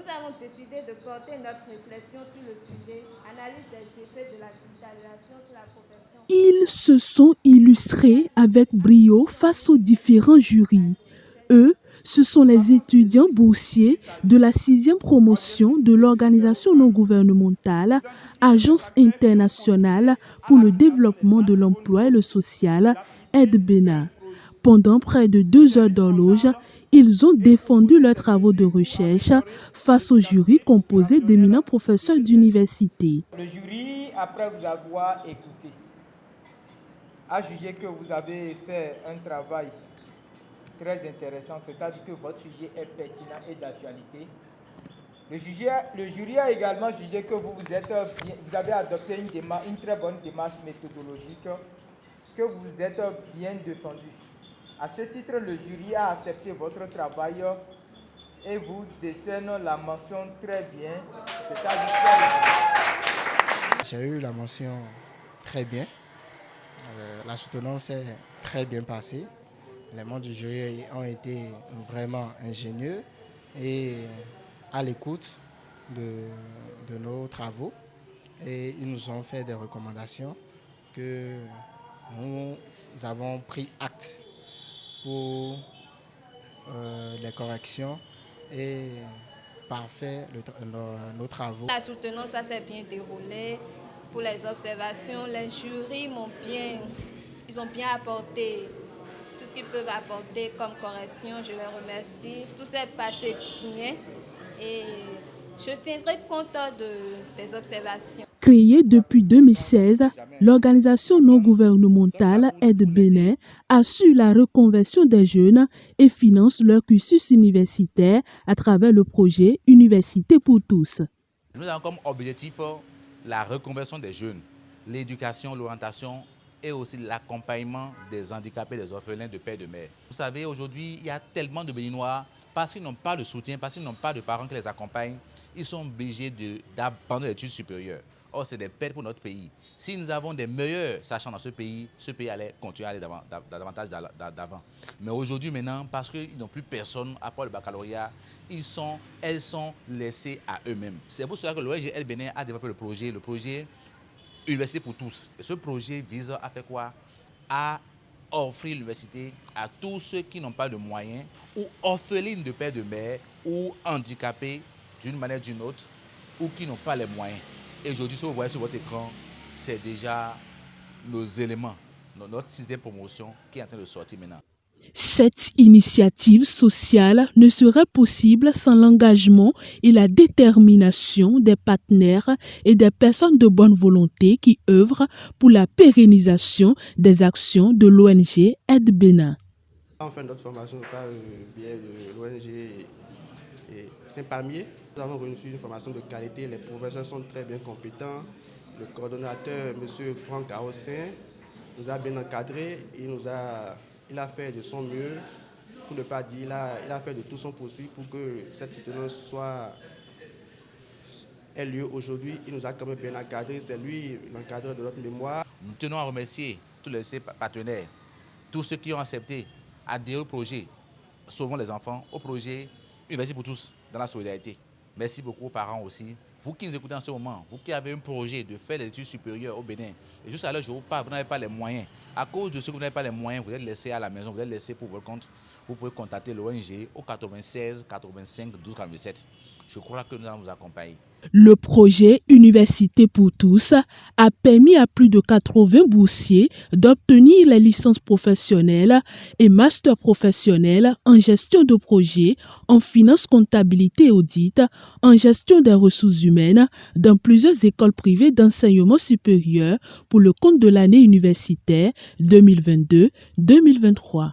avons décidé de porter notre réflexion sur le sujet, analyse des effets de la digitalisation sur la profession. Ils se sont illustrés avec brio face aux différents jurys. Eux, ce sont les étudiants boursiers de la 6e promotion de l'organisation non gouvernementale Agence internationale pour le développement de l'emploi et le social, AIDEBENA. Pendant près de 2 heures d'horloge, ils ont défendu leurs travaux de recherche face au jury composé d'éminents professeurs d'université. Le jury, après vous avoir écouté, a jugé que vous avez fait un travail très intéressant, c'est-à-dire que votre sujet est pertinent et d'actualité. Le jury a également jugé que vous avez adopté une très bonne démarche méthodologique, que vous êtes bien défendu. À ce titre, le jury a accepté votre travail et vous décerne la mention très bien, c'est-à-dire j'ai eu la mention très bien. La soutenance s'est très bien passée. Les membres du jury ont été vraiment ingénieux et à l'écoute de nos travaux. Et ils nous ont fait des recommandations que nous avons pris acte pour les corrections et parfait nos travaux. La soutenance, ça s'est bien déroulé. Pour les observations, les jurys ils ont bien apporté tout ce qu'ils peuvent apporter comme correction. Je les remercie. Tout s'est passé bien et je tiendrai compte des observations. Créée depuis 2016, l'organisation non gouvernementale AIDEBENA assure la reconversion des jeunes et finance leur cursus universitaire à travers le projet Université pour tous. Nous avons comme objectif la reconversion des jeunes, l'éducation, l'orientation et aussi l'accompagnement des handicapés, des orphelins de père et de mère. Vous savez, aujourd'hui, il y a tellement de Béninois, parce qu'ils n'ont pas de soutien, parce qu'ils n'ont pas de parents qui les accompagnent, ils sont obligés d'abandonner les études supérieures. Or, c'est des pertes pour notre pays. Si nous avons des meilleurs sachants dans ce pays allait continuer à aller davantage d'avant. Mais aujourd'hui, maintenant, parce qu'ils n'ont plus personne à part le baccalauréat, elles sont laissées à eux-mêmes. C'est pour cela que l'ONG AIDEBENA a développé le projet Université pour tous. Et ce projet vise à faire quoi? À offrir l'université à tous ceux qui n'ont pas de moyens ou orphelines de père et de mère ou handicapés d'une manière ou d'une autre ou qui n'ont pas les moyens. Et aujourd'hui, ce que vous voyez sur votre écran, c'est déjà nos éléments, notre 6e promotion qui est en train de sortir maintenant. Cette initiative sociale ne serait possible sans l'engagement et la détermination des partenaires et des personnes de bonne volonté qui œuvrent pour la pérennisation des actions de l'ONG AIDEBENA. On fait notre formation par le biais de l'ONG Saint-Palmier. Nous avons reçu une formation de qualité, les professeurs sont très bien compétents. Le coordonnateur, M. Franck Aossin, nous a bien encadrés. Il a fait de son mieux, pour ne pas dire, il a fait de tout son possible pour que cette soutenance ait lieu aujourd'hui. Il nous a quand même bien encadrés, c'est lui l'encadreur de notre mémoire. Nous tenons à remercier tous les partenaires, tous ceux qui ont accepté adhérer au projet Sauvons les enfants, au projet Université pour tous dans la solidarité. Merci beaucoup aux parents aussi. Vous qui nous écoutez en ce moment, vous qui avez un projet de faire des études supérieures au Bénin, et juste à l'heure je vous parle, vous n'avez pas les moyens. À cause de ce que vous n'avez pas les moyens, vous êtes laissé à la maison, vous êtes laissé pour votre compte. Vous pouvez contacter l'ONG au 96 85 12 47. Je crois que nous allons vous accompagner. Le projet Université pour tous a permis à plus de 80 boursiers d'obtenir les licences professionnelles et masters professionnels en gestion de projet, en finance, comptabilité et audit, en gestion des ressources humaines dans plusieurs écoles privées d'enseignement supérieur pour le compte de l'année universitaire 2022-2023.